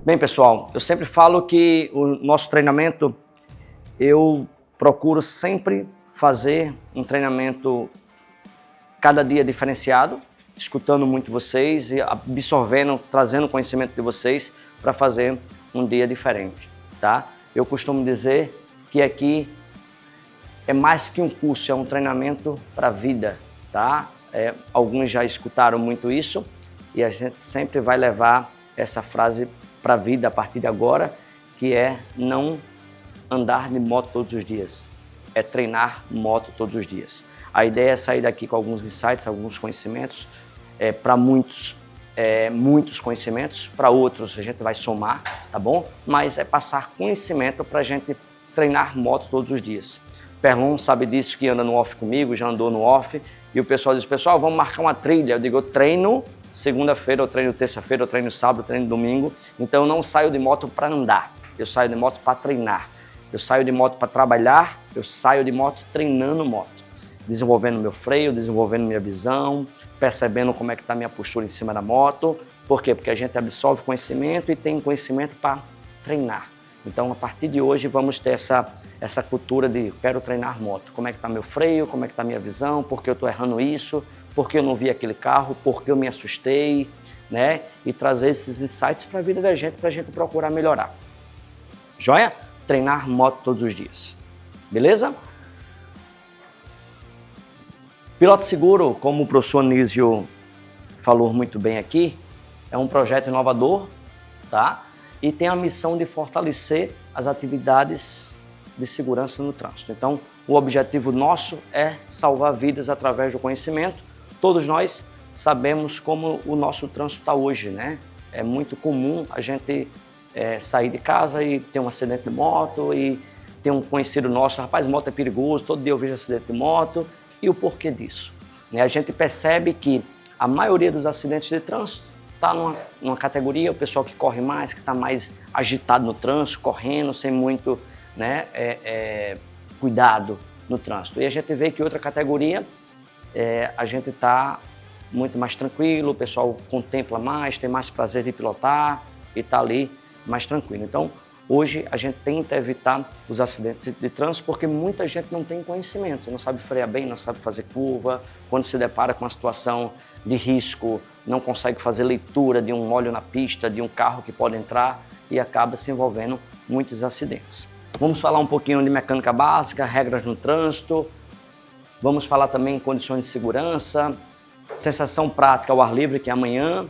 Bem, pessoal, eu sempre falo que o nosso treinamento, eu procuro sempre fazer um treinamento cada dia diferenciado, escutando muito vocês e absorvendo, trazendo conhecimento de vocês para fazer um dia diferente, tá? Eu costumo dizer que aqui é mais que um curso, é um treinamento para a vida, tá? Alguns já escutaram muito isso e a gente sempre vai levar essa frase para a vida a partir de agora, que é não andar de moto todos os dias, é treinar moto todos os dias. A ideia é sair daqui com alguns insights, alguns conhecimentos, para muitos, muitos conhecimentos, para outros a gente vai somar, tá bom? Mas é passar conhecimento para a gente treinar moto todos os dias. Perlon sabe disso, que anda no off comigo, já andou no off, e o pessoal diz, pessoal, vamos marcar uma trilha. Eu digo, eu treino segunda-feira, eu treino terça-feira, eu treino sábado, eu treino domingo, então eu não saio de moto para andar, eu saio de moto para treinar, eu saio de moto para trabalhar, eu saio de moto treinando moto, desenvolvendo meu freio, desenvolvendo minha visão, percebendo como é que está a minha postura em cima da moto. Por quê? Porque a gente absorve conhecimento e tem conhecimento para treinar. Então, a partir de hoje, vamos ter essa cultura de quero treinar moto. Como é que está meu freio, como é que está minha visão, por que eu estou errando isso, por que eu não vi aquele carro, por que eu me assustei, né? E trazer esses insights para a vida da gente, para a gente procurar melhorar. Joia? Treinar moto todos os dias. Beleza? Piloto Seguro, como o professor Anísio falou muito bem aqui, é um projeto inovador, tá? E tem a missão de fortalecer as atividades de segurança no trânsito. Então, o objetivo nosso é salvar vidas através do conhecimento. Todos nós sabemos como o nosso trânsito está hoje, né? É muito comum a gente sair de casa e ter um acidente de moto e ter um conhecido nosso, rapaz, moto é perigoso, todo dia eu vejo acidente de moto. E o porquê disso? A gente percebe que a maioria dos acidentes de trânsito está numa categoria, o pessoal que corre mais, que está mais agitado no trânsito, correndo sem muito cuidado no trânsito. E a gente vê que outra categoria, a gente está muito mais tranquilo, o pessoal contempla mais, tem mais prazer de pilotar e está ali mais tranquilo. Então, hoje a gente tenta evitar os acidentes de trânsito porque muita gente não tem conhecimento, não sabe frear bem, não sabe fazer curva, quando se depara com uma situação de risco, não consegue fazer leitura de um óleo na pista, de um carro que pode entrar e acaba se envolvendo muitos acidentes. Vamos falar um pouquinho de mecânica básica, regras no trânsito, vamos falar também em condições de segurança, sensação prática ao ar livre, que é amanhã.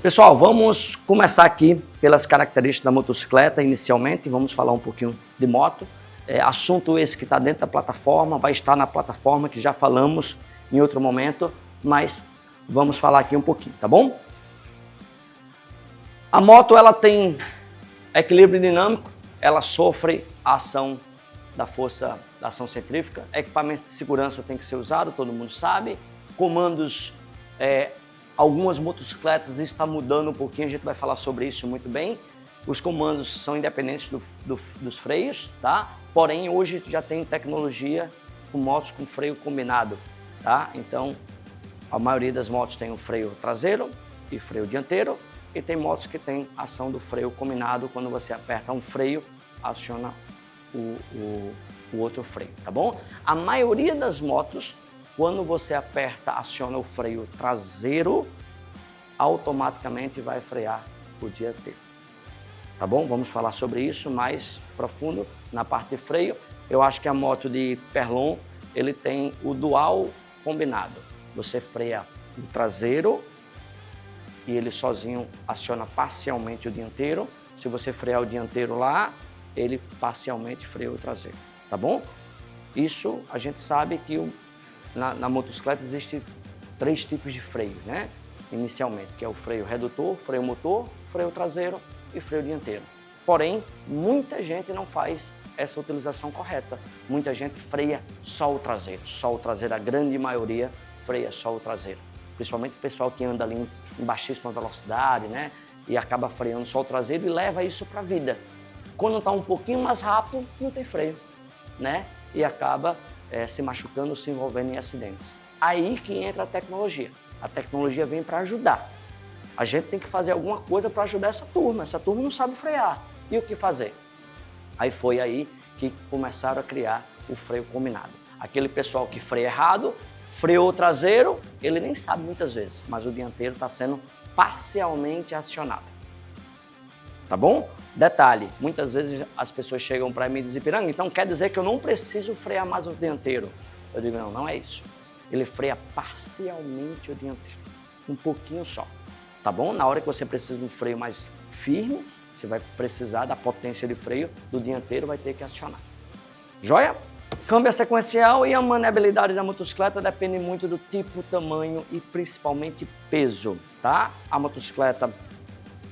Pessoal, vamos começar aqui pelas características da motocicleta inicialmente, vamos falar um pouquinho de moto. Assunto esse que está dentro da plataforma, vai estar na plataforma que já falamos em outro momento, mas vamos falar aqui um pouquinho, tá bom? A moto, ela tem equilíbrio dinâmico, ela sofre a ação da força da ação centrífuga, equipamento de segurança tem que ser usado, todo mundo sabe, comandos, algumas motocicletas está mudando um pouquinho, a gente vai falar sobre isso muito bem. Os comandos são independentes dos freios, tá? Porém, hoje já tem tecnologia com motos com freio combinado, tá? Então, a maioria das motos tem o freio traseiro e freio dianteiro e tem motos que tem ação do freio combinado. Quando você aperta um freio, aciona o outro freio, tá bom? A maioria das motos, quando você aperta, aciona o freio traseiro, automaticamente vai frear o dianteiro. Tá bom? Vamos falar sobre isso mais profundo na parte de freio. Eu acho que a moto de Perlon, ele tem o dual combinado. Você freia o traseiro e ele sozinho aciona parcialmente o dianteiro. Se você frear o dianteiro lá, ele parcialmente freia o traseiro. Tá bom? Isso a gente sabe que na motocicleta existe 3 tipos de freio, né? Inicialmente, que é o freio redutor, freio motor, freio traseiro e freio dianteiro. Porém, muita gente não faz essa utilização correta. Muita gente freia só o traseiro, a grande maioria freia só o traseiro. Principalmente o pessoal que anda ali em baixíssima velocidade, né? E acaba freando só o traseiro e leva isso para a vida. Quando está um pouquinho mais rápido, não tem freio, né? E acaba se machucando, se envolvendo em acidentes. Aí que entra a tecnologia. A tecnologia vem para ajudar. A gente tem que fazer alguma coisa para ajudar essa turma não sabe frear. E o que fazer? Aí foi aí que começaram a criar o freio combinado. Aquele pessoal que freia errado, freou o traseiro, ele nem sabe muitas vezes, mas o dianteiro está sendo parcialmente acionado. Tá bom? Detalhe, muitas vezes as pessoas chegam para mim e dizem, Ipiranga, então quer dizer que eu não preciso frear mais o dianteiro? Eu digo, não, não é isso. Ele freia parcialmente o dianteiro, um pouquinho só. Tá bom? Na hora que você precisa de um freio mais firme, você vai precisar da potência de freio do dianteiro, vai ter que acionar. Joia? Câmbio sequencial e a maneabilidade da motocicleta depende muito do tipo, tamanho e principalmente peso, tá?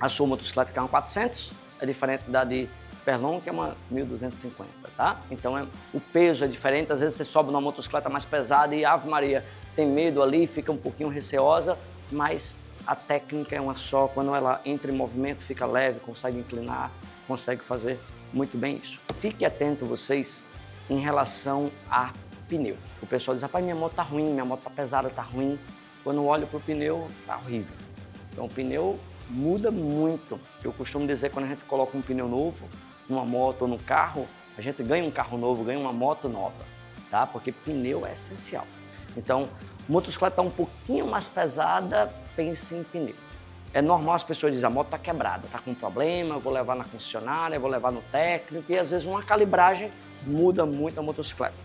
A sua motocicleta que é uma 400 é diferente da de Perlon, que é uma 1250, tá? Então o peso é diferente, às vezes você sobe numa motocicleta mais pesada e Ave Maria tem medo ali, fica um pouquinho receosa, mas a técnica é uma só, quando ela entra em movimento fica leve, consegue inclinar, consegue fazer muito bem isso. Fique atento vocês em relação a pneu. O pessoal diz, rapaz, minha moto tá ruim, minha moto tá pesada, tá ruim. Quando eu olho pro pneu, tá horrível. Então o pneu muda muito. Eu costumo dizer, quando a gente coloca um pneu novo numa moto ou no carro, a gente ganha um carro novo, ganha uma moto nova, tá? Porque pneu é essencial. Então, motocicleta tá um pouquinho mais pesada, pense em pneu. É normal as pessoas dizem, a moto tá quebrada, tá com problema, eu vou levar na concessionária, eu vou levar no técnico, e às vezes uma calibragem muda muito a motocicleta.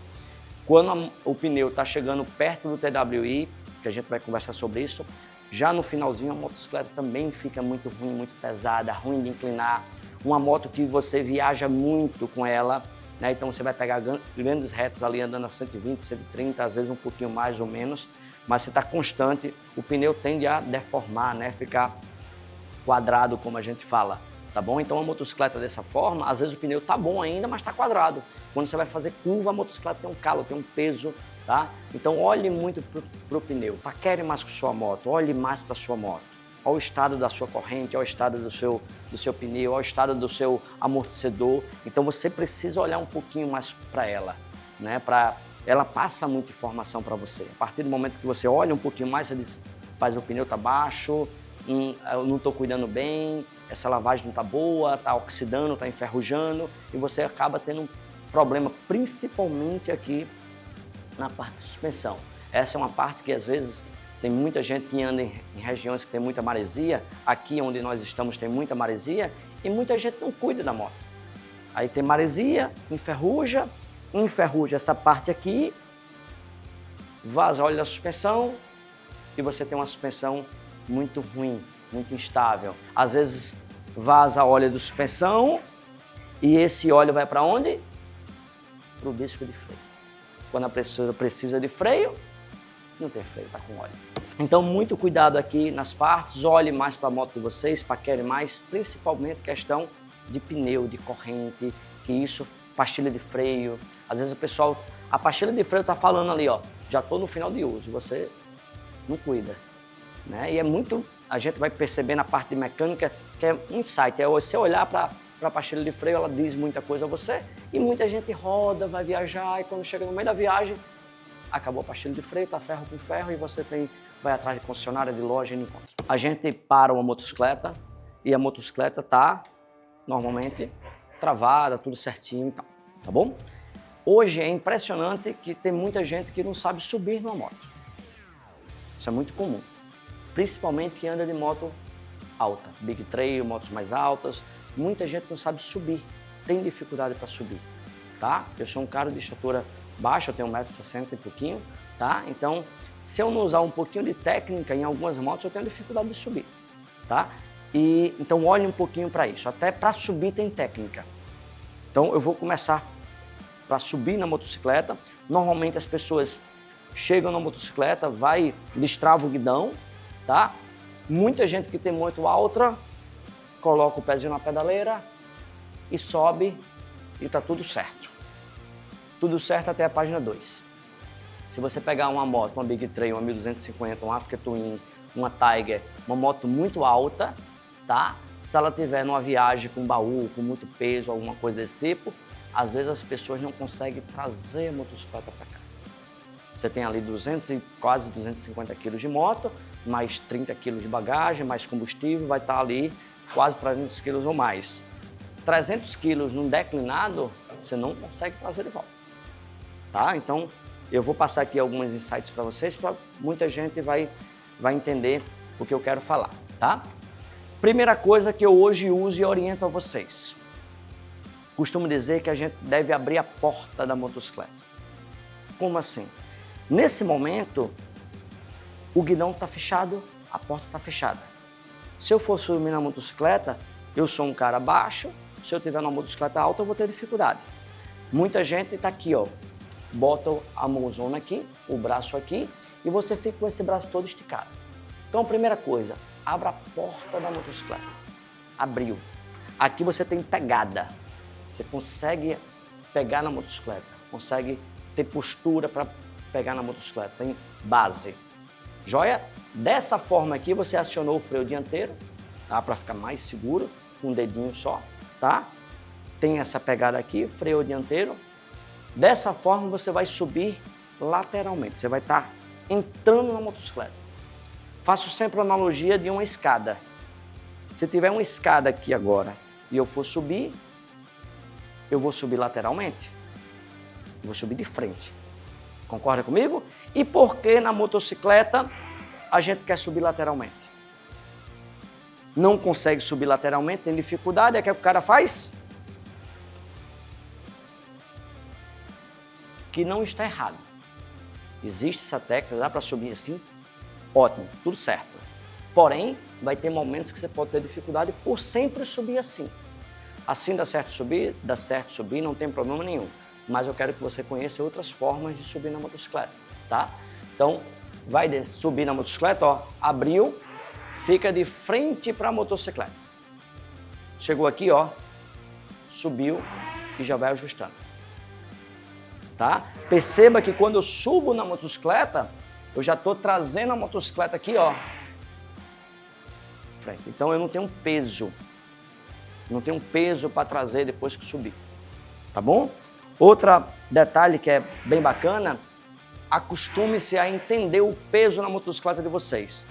Quando o pneu está chegando perto do TWI, que a gente vai conversar sobre isso, já no finalzinho a motocicleta também fica muito ruim, muito pesada, ruim de inclinar. Uma moto que você viaja muito com ela, né? Então você vai pegar grandes retas ali andando a 120, 130, às vezes um pouquinho mais ou menos, mas você está constante, o pneu tende a deformar, né? Ficar quadrado, como a gente fala. Tá bom? Então a motocicleta dessa forma, às vezes o pneu tá bom ainda, mas tá quadrado. Quando você vai fazer curva, a motocicleta tem um calo, tem um peso, tá? Então olhe muito pro pneu. Paquere mais com sua moto, olhe mais para sua moto. Olha o estado da sua corrente, olha o estado do seu pneu, olha o estado do seu amortecedor. Então você precisa olhar um pouquinho mais para ela, né? Ela passa muita informação para você. A partir do momento que você olha um pouquinho mais, você diz, rapaz, o pneu tá baixo, eu não estou cuidando bem, essa lavagem não está boa, está oxidando, está enferrujando, e você acaba tendo um problema, principalmente aqui na parte de suspensão. Essa é uma parte que às vezes tem muita gente que anda em regiões que tem muita maresia, aqui onde nós estamos tem muita maresia, e muita gente não cuida da moto. Aí tem maresia, enferruja essa parte aqui, vaza óleo da suspensão, e você tem uma suspensão muito ruim, muito instável. Às vezes vaza óleo de suspensão e esse óleo vai para onde? Para o disco de freio. Quando a pessoa precisa de freio, não tem freio, está com óleo. Então muito cuidado aqui nas partes, olhe mais para a moto de vocês, paquere mais, principalmente questão de pneu, de corrente, que isso, pastilha de freio. Às vezes o pessoal, a pastilha de freio está falando ali, ó, já estou no final de uso, você não cuida. Né? E é muito, a gente vai perceber na parte de mecânica que é um insight, é você olhar para a pastilha de freio, ela diz muita coisa a você e muita gente roda, vai viajar e quando chega no meio da viagem, acabou a pastilha de freio, tá ferro com ferro e você vai atrás de concessionária, de loja e não encontra. A gente para uma motocicleta e a motocicleta tá normalmente travada, tudo certinho e tal, tá bom? Hoje é impressionante que tem muita gente que não sabe subir numa moto. Isso é muito comum. Principalmente que anda de moto alta, big trail, motos mais altas, muita gente não sabe subir, tem dificuldade para subir, tá? Eu sou um cara de estatura baixa, eu tenho 1,60 m e pouquinho, tá? Então, se eu não usar um pouquinho de técnica em algumas motos, eu tenho dificuldade de subir, tá? Então olhe um pouquinho para isso, até para subir tem técnica. Então eu vou começar para subir na motocicleta, normalmente as pessoas chegam na motocicleta, destrava o guidão, tá? Muita gente que tem moto alta, coloca o pezinho na pedaleira e sobe e tá tudo certo. Tudo certo até a página 2. Se você pegar uma moto, uma Big Trail, uma 1250, uma Africa Twin, uma Tiger, uma moto muito alta, tá? Se ela tiver numa viagem com baú, com muito peso, alguma coisa desse tipo, às vezes as pessoas não conseguem trazer a motocicleta para cá. Você tem ali 200 e quase 250 quilos de moto, mais 30 quilos de bagagem, mais combustível, vai estar ali quase 300 quilos ou mais. 300 quilos num declinado, você não consegue trazer de volta, tá? Então, eu vou passar aqui alguns insights para vocês, para muita gente vai entender o que eu quero falar, tá? Primeira coisa que eu hoje uso e oriento a vocês. Costumo dizer que a gente deve abrir a porta da motocicleta. Como assim? Nesse momento, o guidão está fechado, a porta está fechada. Se eu for subir na motocicleta, eu sou um cara baixo, se eu tiver uma motocicleta alta, eu vou ter dificuldade. Muita gente está aqui, ó, bota a mãozona aqui, o braço aqui, e você fica com esse braço todo esticado. Então, primeira coisa, abra a porta da motocicleta. Abriu. Aqui você tem pegada. Você consegue pegar na motocicleta, consegue ter postura para pegar na motocicleta, tem base. Joia? Dessa forma aqui você acionou o freio dianteiro, tá? Para ficar mais seguro, com um dedinho só, tá? Tem essa pegada aqui, freio dianteiro. Dessa forma você vai subir lateralmente, você vai estar entrando na motocicleta. Faço sempre a analogia de uma escada. Se tiver uma escada aqui agora e eu for subir, eu vou subir lateralmente, eu vou subir de frente. Concorda comigo? E por que na motocicleta a gente quer subir lateralmente? Não consegue subir lateralmente, tem dificuldade, é que o cara faz? Que não está errado. Existe essa técnica, dá para subir assim? Ótimo, tudo certo. Porém, vai ter momentos que você pode ter dificuldade por sempre subir assim. Assim dá certo subir, não tem problema nenhum. Mas eu quero que você conheça outras formas de subir na motocicleta, tá? Então, vai subir na motocicleta, ó, abriu, fica de frente para a motocicleta. Chegou aqui, ó, subiu e já vai ajustando, tá? Perceba que quando eu subo na motocicleta, eu já estou trazendo a motocicleta aqui, ó, frente. Então eu não tenho peso. Não tem um peso para trazer depois que subir, tá bom? Outro detalhe que é bem bacana, acostume-se a entender o peso na motocicleta de vocês,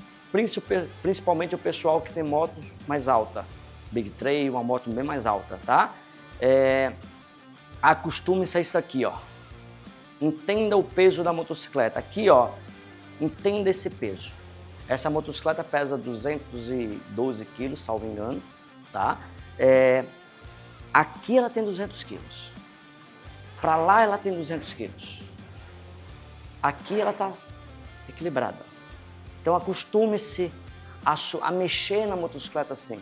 principalmente o pessoal que tem moto mais alta, Big Trail, uma moto bem mais alta, tá? Acostume-se a isso aqui, ó. Entenda o peso da motocicleta. Aqui, ó, entenda esse peso. Essa motocicleta pesa 212 quilos, salvo engano, tá? Aqui ela tem 200 quilos. Para lá ela tem 200 quilos. Aqui ela está equilibrada. Então acostume-se a mexer na motocicleta assim.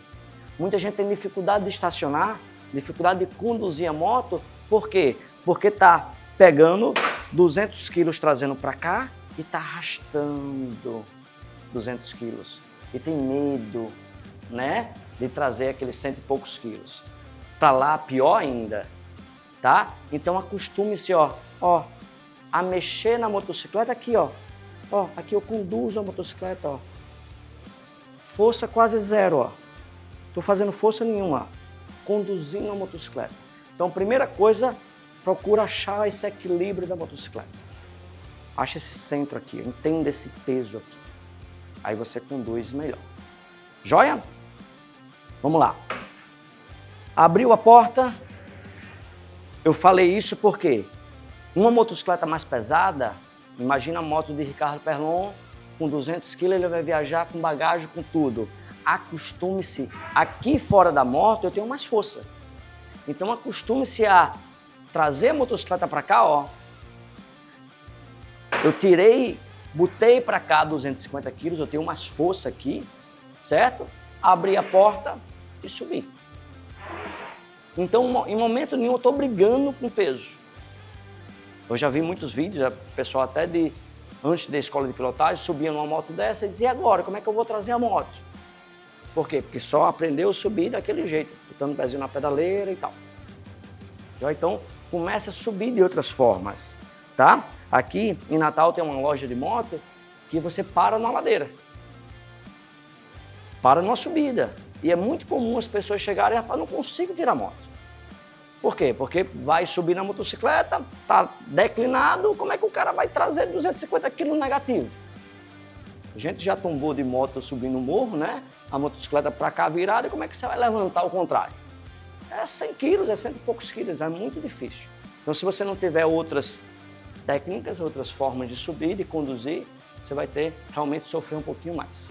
Muita gente tem dificuldade de estacionar, dificuldade de conduzir a moto. Por quê? Porque está pegando 200 quilos trazendo para cá e está arrastando 200 quilos. E tem medo, né? De trazer aqueles 100 e poucos quilos. Para lá, pior ainda, tá? Então acostume-se, ó, a mexer na motocicleta aqui, ó. Ó, aqui eu conduzo a motocicleta, ó. Força quase zero, ó. Tô fazendo força nenhuma, conduzindo a motocicleta. Então, primeira coisa, procura achar esse equilíbrio da motocicleta. Acha esse centro aqui, entenda esse peso aqui. Aí você conduz melhor. Joia? Vamos lá. Abriu a porta. Eu falei isso porque uma motocicleta mais pesada, imagina a moto de Ricardo Perlon, com 200 kg, ele vai viajar com bagagem, com tudo. Acostume-se. Aqui fora da moto eu tenho mais força. Então acostume-se a trazer a motocicleta para cá, ó. Eu tirei, botei para cá 250 quilos, eu tenho mais força aqui, certo? Abri a porta e subi. Então, em momento nenhum, eu estou brigando com peso. Eu já vi muitos vídeos, o pessoal até antes da escola de pilotagem, subia numa moto dessa e dizia, e agora, como é que eu vou trazer a moto? Por quê? Porque só aprendeu a subir daquele jeito, botando o pezinho na pedaleira e tal. Então, comece a subir de outras formas, tá? Aqui, em Natal, tem uma loja de moto que você para na ladeira. Para numa subida. E é muito comum as pessoas chegarem e rapaz, não consigo tirar a moto. Por quê? Porque vai subir na motocicleta, tá declinado, como é que o cara vai trazer 250 quilos negativo? A gente já tombou de moto subindo o morro, né? A motocicleta para cá virada, e como é que você vai levantar ao contrário? É 100 quilos, é 100 e poucos quilos, é muito difícil. Então, se você não tiver outras técnicas, outras formas de subir, de conduzir, você vai ter realmente sofrer um pouquinho mais.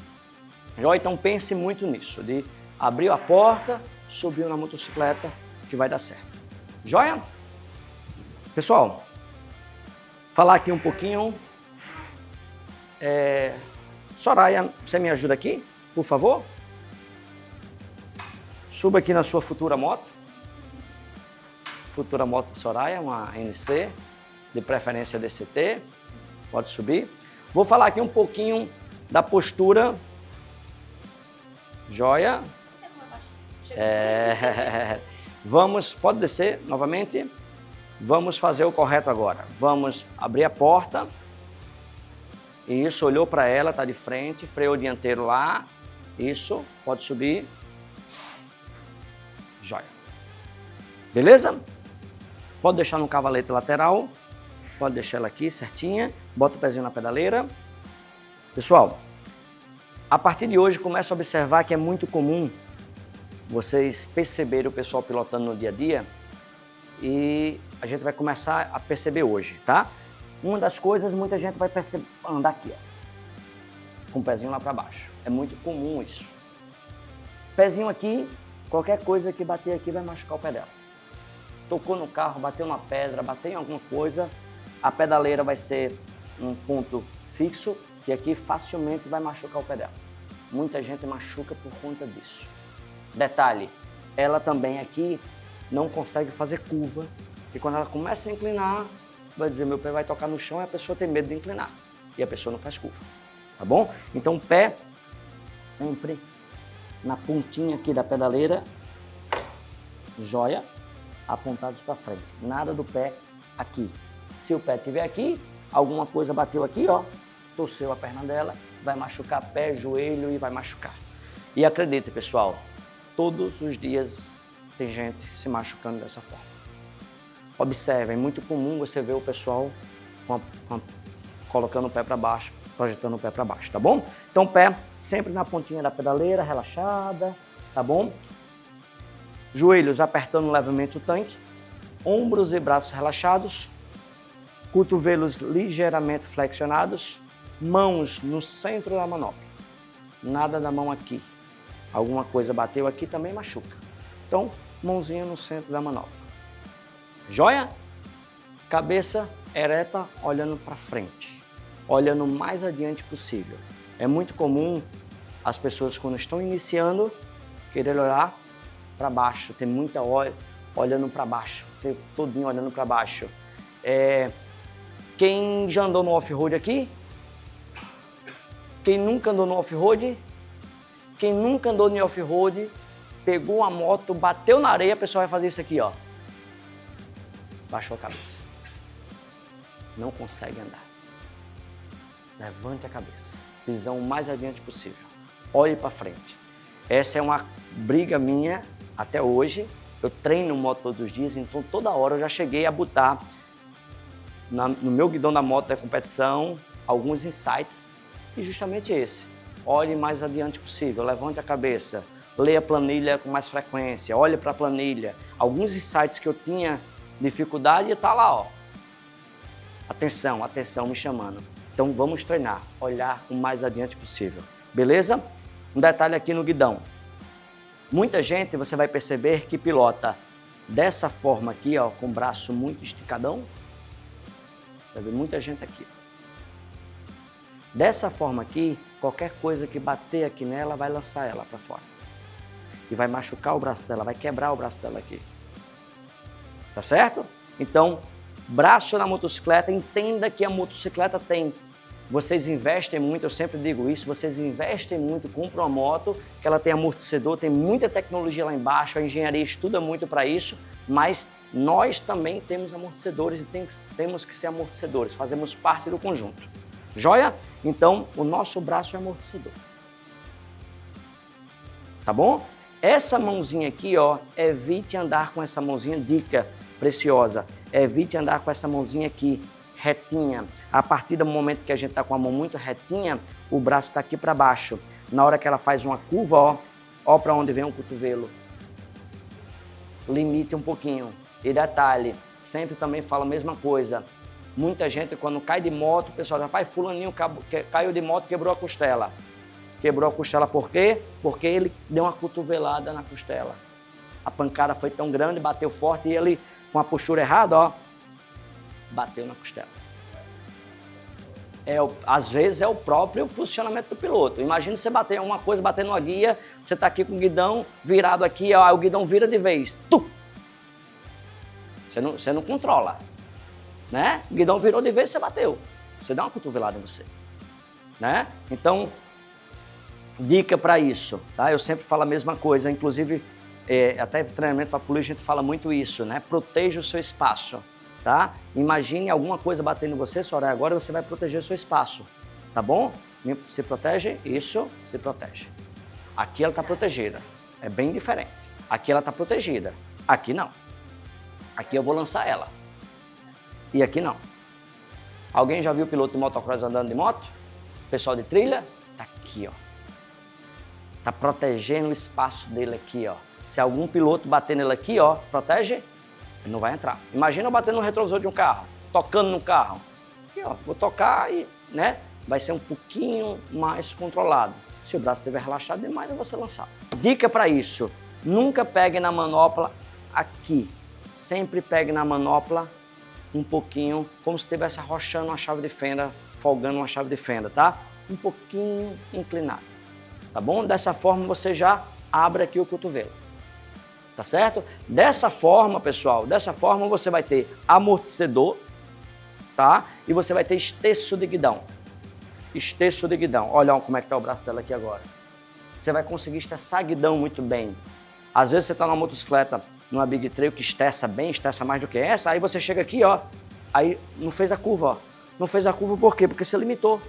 Joia? Então pense muito nisso, de abrir a porta, subiu na motocicleta, que vai dar certo. Joia? Pessoal, falar aqui um pouquinho. Soraya, você me ajuda aqui, por favor? Suba aqui na sua futura moto. Futura moto de Soraya, uma NC, de preferência DCT. Pode subir. Vou falar aqui um pouquinho da postura. Joia? Vamos, pode descer novamente. Vamos fazer o correto agora. Vamos abrir a porta. Isso, olhou para ela, está de frente, freio dianteiro lá. Isso, pode subir. Joia. Beleza? Pode deixar no cavalete lateral. Pode deixar ela aqui certinha. Bota o pezinho na pedaleira. Pessoal, a partir de hoje começa a observar que é muito comum vocês perceberem o pessoal pilotando no dia a dia. E a gente vai começar a perceber hoje, tá? Uma das coisas, muita gente vai andar aqui, ó, com o pezinho lá para baixo. É muito comum isso. Pezinho aqui, qualquer coisa que bater aqui vai machucar o pé dela. Tocou no carro, bateu na pedra, bateu em alguma coisa, a pedaleira vai ser um ponto fixo, que aqui facilmente vai machucar o pé dela. Muita gente machuca por conta disso. Detalhe, ela também aqui não consegue fazer curva, e quando ela começa a inclinar, vai dizer, meu pé vai tocar no chão, e a pessoa tem medo de inclinar, e a pessoa não faz curva, tá bom? Então o pé sempre na pontinha aqui da pedaleira, joia, apontados para frente, nada do pé aqui. Se o pé estiver aqui, alguma coisa bateu aqui, ó, torceu a perna dela, vai machucar pé, joelho e vai machucar. E acredite, pessoal, todos os dias tem gente se machucando dessa forma. Observe, é muito comum você ver o pessoal colocando o pé para baixo, projetando o pé para baixo, tá bom? Então o pé sempre na pontinha da pedaleira, relaxada, tá bom? Joelhos apertando levemente o tanque, ombros e braços relaxados, cotovelos ligeiramente flexionados, mãos no centro da manopla, nada da mão aqui. Alguma coisa bateu aqui também machuca. Então, mãozinha no centro da manopla. Joia? Cabeça ereta, olhando para frente, olhando o mais adiante possível. É muito comum as pessoas, quando estão iniciando, querer olhar para baixo, tem muita hora olhando para baixo, o tempo todinho olhando para baixo. Quem já andou no off-road aqui? Quem nunca andou no off-road? Quem nunca andou no off-road, pegou a moto, bateu na areia, a pessoa vai fazer isso aqui, ó. Baixou a cabeça. Não consegue andar. Levante a cabeça. Visão o mais adiante possível. Olhe para frente. Essa é uma briga minha até hoje. Eu treino moto todos os dias, então toda hora eu já cheguei a botar no meu guidão da moto da competição alguns insights, e justamente esse. Olhe mais adiante possível, levante a cabeça, leia a planilha com mais frequência, olhe para a planilha. Alguns insights que eu tinha dificuldade está lá, ó. Atenção, atenção me chamando. Então vamos treinar, olhar o mais adiante possível. Beleza? Um detalhe aqui no guidão. Muita gente, você vai perceber que pilota dessa forma aqui, ó, com o braço muito esticadão. Vai ver muita gente aqui. Dessa forma aqui, qualquer coisa que bater aqui nela vai lançar ela para fora. E vai machucar o braço dela, vai quebrar o braço dela aqui. Tá certo? Então, braço na motocicleta, entenda que a motocicleta tem. Vocês investem muito, eu sempre digo isso, vocês investem muito, compram uma moto, que ela tem amortecedor, tem muita tecnologia lá embaixo, a engenharia estuda muito para isso, mas nós também temos amortecedores e temos que ser amortecedores, fazemos parte do conjunto. Joia? Então, o nosso braço é amortecedor. Tá bom? Essa mãozinha aqui, ó, evite andar com essa mãozinha, dica preciosa, evite andar com essa mãozinha aqui, retinha. A partir do momento que a gente está com a mão muito retinha, o braço está aqui para baixo. Na hora que ela faz uma curva, ó para onde vem o cotovelo. Limite um pouquinho. E detalhe, sempre também fala a mesma coisa. Muita gente, quando cai de moto, o pessoal diz, pai, fulaninho caiu de moto, quebrou a costela. Quebrou a costela por quê? Porque ele deu uma cotovelada na costela. A pancada foi tão grande, bateu forte e ele, com a postura errada, ó, bateu na costela. Às vezes é o próprio posicionamento do piloto. Imagina você bater uma coisa, bater numa guia, você está aqui com o guidão virado aqui, ó, o guidão vira de vez. Tum! Você não controla, né? O guidão virou de vez, você bateu. Você dá uma cotovelada em você, né? Então, dica para isso, tá? Eu sempre falo a mesma coisa, inclusive, até treinamento para polícia a gente fala muito isso, né? Proteja o seu espaço. Tá? Imagine alguma coisa batendo em você, Soraya, agora você vai proteger o seu espaço, tá bom? Se protege, isso, se protege. Aqui ela está protegida, é bem diferente. Aqui ela está protegida, aqui não. Aqui eu vou lançar ela, e aqui não. Alguém já viu o piloto de motocross andando de moto? Pessoal de trilha? Tá aqui, ó. Tá protegendo o espaço dele aqui, ó. Se algum piloto bater nele aqui, ó, protege, ele não vai entrar. Imagina eu batendo no retrovisor de um carro, tocando no carro. E, ó, vou tocar e, né, vai ser um pouquinho mais controlado. Se o braço estiver relaxado demais, eu vou ser lançado. Dica para isso, nunca pegue na manopla aqui. Sempre pegue na manopla um pouquinho, como se estivesse arrochando uma chave de fenda, folgando uma chave de fenda, tá? Um pouquinho inclinado, tá bom? Dessa forma você já abre aqui o cotovelo. Tá certo? Dessa forma, pessoal, dessa forma você vai ter amortecedor, tá? E você vai ter esterço de guidão. Esterço de guidão. Olha como é que tá o braço dela aqui agora. Você vai conseguir esterçar guidão muito bem. Às vezes você tá numa motocicleta, numa Big Trail que esterça bem, esterça mais do que essa, aí você chega aqui, ó, aí não fez a curva, ó. Não fez a curva por quê? Porque você limitou.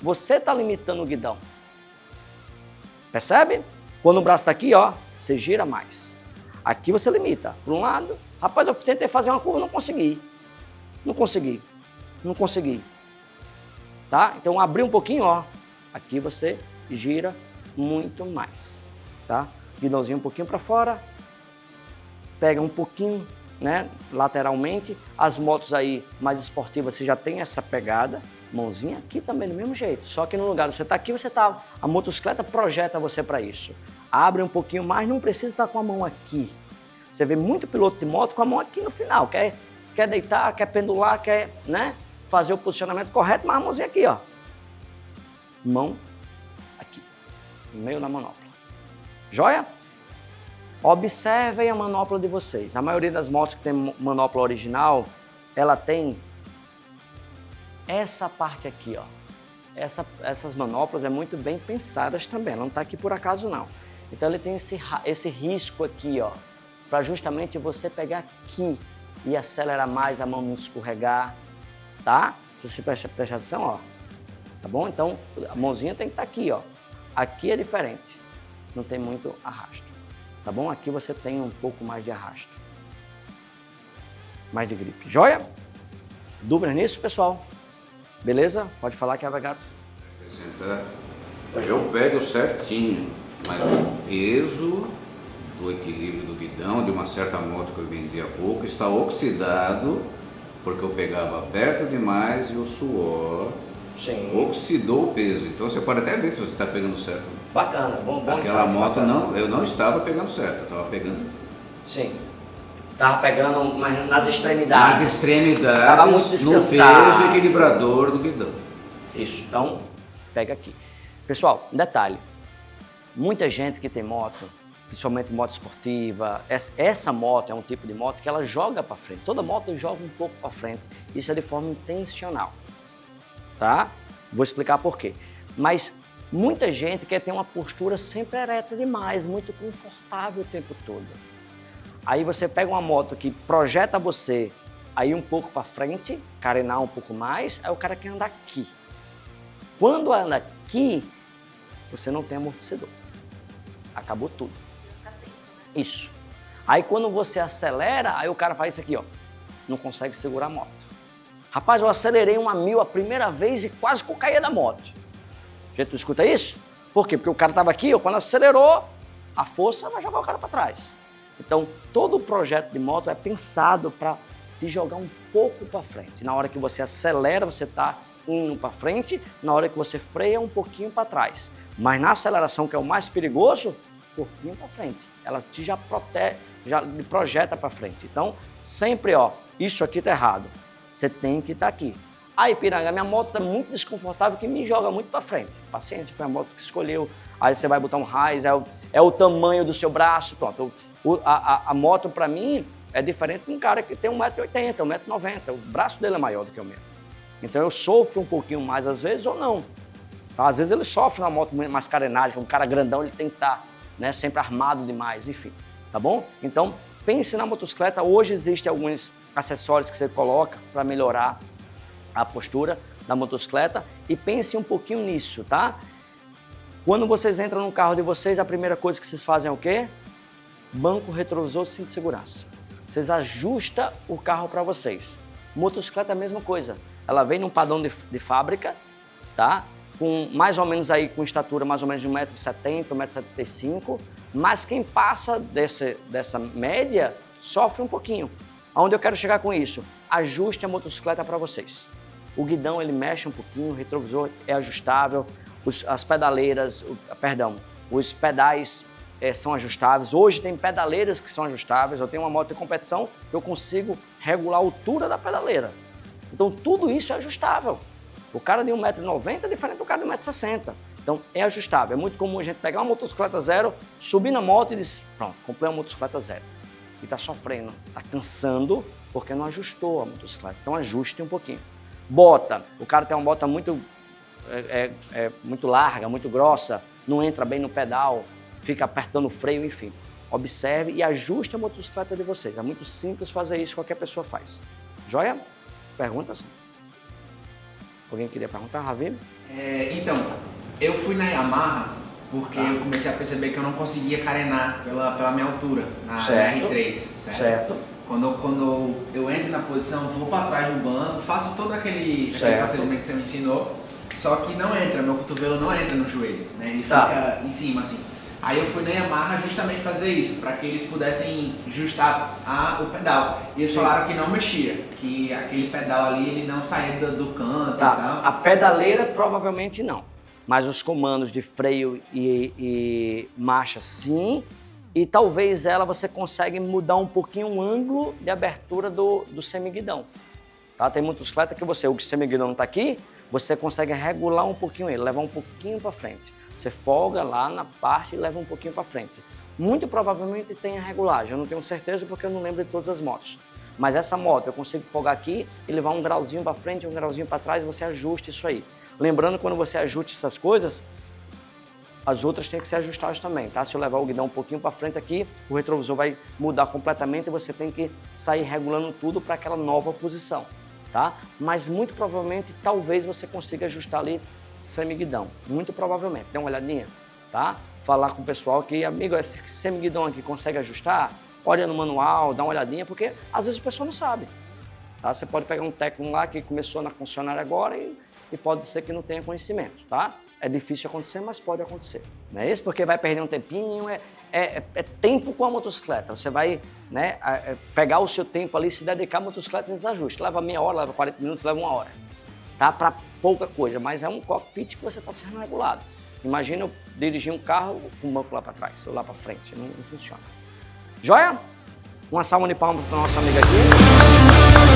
Você tá limitando o guidão. Percebe? Quando o braço tá aqui, ó, você gira mais. Aqui você limita. Por um lado, rapaz, eu tentei fazer uma curva, não consegui. Não consegui. Tá? Então, abrir um pouquinho, ó. Aqui você gira muito mais. Tá? Guidãozinho um pouquinho para fora. Pega um pouquinho, né, lateralmente. As motos aí mais esportivas, você já tem essa pegada. Mãozinha aqui também do mesmo jeito. Só que no lugar você tá aqui, você tá... A motocicleta projeta você para isso. Abre um pouquinho mais, não precisa estar com a mão aqui. Você vê muito piloto de moto com a mão aqui no final. Quer deitar, quer pendular, quer, né, fazer o posicionamento correto, mas a mãozinha aqui, ó. Mão aqui, no meio da manopla. Joia? Observem a manopla de vocês. A maioria das motos que tem manopla original, ela tem essa parte aqui, ó. Essas manoplas é muito bem pensadas também, não está aqui por acaso não. Então ele tem esse risco aqui, ó, para justamente você pegar aqui e acelerar mais, a mão não escorregar, tá? Se você prestar atenção, ó, tá bom? Então a mãozinha tem que estar aqui, ó. Aqui é diferente, não tem muito arrasto, tá bom? Aqui você tem um pouco mais de arrasto, mais de gripe. Joia? Dúvidas nisso, pessoal? Beleza? Pode falar que é gato. Eu pego certinho, mas o peso do equilíbrio do guidão de uma certa moto que eu vendi há pouco está oxidado porque eu pegava perto demais e o suor oxidou o peso. Então você pode até ver se você está pegando certo. Bacana, bom Aquela insight, moto bacana. eu não estava pegando certo, eu estava pegando assim. Sim. Tava pegando mas nas extremidades. Nas extremidades, tava muito no descansado. peso equilibrador do guidão. Isso, então pega aqui. Pessoal, um detalhe. Muita gente que tem moto, principalmente moto esportiva, essa moto é um tipo de moto que ela joga para frente. Toda moto joga um pouco para frente. Isso é de forma intencional, tá? Vou explicar por quê. Mas muita gente quer ter uma postura sempre ereta demais, muito confortável o tempo todo. Aí você pega uma moto que projeta você aí um pouco para frente, carenar um pouco mais, aí o cara quer andar aqui. Quando anda aqui, você não tem amortecedor. Acabou tudo. Isso. Aí quando você acelera, aí o cara faz isso aqui, ó. Não consegue segurar a moto. Rapaz, eu acelerei 1 a 1000 a primeira vez e quase que eu caía da moto. A gente não escuta isso? Por quê? Porque o cara estava aqui, quando acelerou, a força vai jogar o cara para trás. Então, todo o projeto de moto é pensado para te jogar um pouco para frente. Na hora que você acelera, você está indo para frente, na hora que você freia, um pouquinho para trás. Mas na aceleração, que é o mais perigoso, um pouquinho para frente. Ela te já protege, já me projeta para frente. Então, sempre, ó, isso aqui tá errado. Você tem que estar aqui. Aí, Piranga, minha moto tá muito desconfortável, que me joga muito para frente. Paciência, foi a moto que escolheu. Aí você vai botar um raiz, é o tamanho do seu braço, pronto. A moto, para mim, é diferente de um cara que tem 1,80 m, 1,90 m. O braço dele é maior do que o meu. Então eu sofro um pouquinho mais às vezes ou não. Então, às vezes ele sofre na moto mais carenagem, um cara grandão, ele tem que estar, né, sempre armado demais, enfim. Tá bom? Então, pense na motocicleta. Hoje existem alguns acessórios que você coloca para melhorar a postura da motocicleta e pense um pouquinho nisso, tá? Quando vocês entram no carro de vocês, a primeira coisa que vocês fazem é o quê? Banco retrovisor, cinto de segurança. Vocês ajustam o carro para vocês. Motocicleta é a mesma coisa. Ela vem num padrão de fábrica, tá? Com mais ou menos aí, com estatura mais ou menos de 1,70 m, 1,75 m, mas quem passa dessa média sofre um pouquinho. Aonde eu quero chegar com isso? Ajuste a motocicleta para vocês. O guidão, ele mexe um pouquinho, o retrovisor é ajustável, as pedaleiras, os pedais são ajustáveis. Hoje tem pedaleiras que são ajustáveis. Eu tenho uma moto de competição que eu consigo regular a altura da pedaleira. Então tudo isso é ajustável. O cara de 1,90 m é diferente do cara de 1,60 m. Então é ajustável. É muito comum a gente pegar uma motocicleta zero, subir na moto e dizer, pronto, comprei uma motocicleta zero. E está sofrendo, está cansando porque não ajustou a motocicleta. Então ajuste um pouquinho. Bota, o cara tem uma bota muito larga, muito grossa, não entra bem no pedal, fica apertando o freio, enfim. Observe e ajuste a motocicleta de vocês. É muito simples fazer isso, qualquer pessoa faz. Joia? Perguntas? Alguém queria perguntar, Ravi? Então, eu fui na Yamaha porque eu comecei a perceber que eu não conseguia carenar pela minha altura, na R3, certo? Quando eu entro na posição, vou para trás do banco, faço todo aquele procedimento que você me ensinou, só que não entra, meu cotovelo não entra no joelho, né? Ele fica em cima assim. Aí eu fui na Yamaha justamente fazer isso, para que eles pudessem ajustar o pedal. E eles falaram que não mexia, que aquele pedal ali ele não saía do canto e tal. A pedaleira provavelmente não, mas os comandos de freio e marcha sim, e talvez você consegue mudar um pouquinho o ângulo de abertura do semiguidão. Tá? Tem motocicleta que o semiguidão está aqui, você consegue regular um pouquinho ele, levar um pouquinho para frente. Você folga lá na parte e leva um pouquinho para frente. Muito provavelmente tem a regulagem, eu não tenho certeza porque eu não lembro de todas as motos. Mas essa moto eu consigo folgar aqui e levar um grauzinho para frente, um grauzinho para trás e você ajusta isso aí. Lembrando, quando você ajusta essas coisas, as outras têm que ser ajustadas também, tá? Se eu levar o guidão um pouquinho para frente aqui, o retrovisor vai mudar completamente e você tem que sair regulando tudo para aquela nova posição, tá? Mas muito provavelmente, talvez você consiga ajustar ali semiguidão, muito provavelmente. Dê uma olhadinha, tá? Falar com o pessoal que, amigo, esse semiguidão aqui consegue ajustar? Olha no manual, dá uma olhadinha, porque às vezes o pessoal não sabe, tá? Você pode pegar um técnico lá que começou na concessionária agora e pode ser que não tenha conhecimento, tá? É difícil acontecer, mas pode acontecer. Não é isso? Porque vai perder um tempinho, é tempo com a motocicleta. Você vai, né, pegar o seu tempo ali, se dedicar à motocicleta, você ajusta. Leva meia hora, leva 40 minutos, leva 1 hora. Tá? Para pouca coisa, mas é um cockpit que você está sendo regulado. Imagina eu dirigir um carro com o banco lá para trás, ou lá para frente. Não funciona. Joia? Uma salva de palmas para o nosso amigo aqui.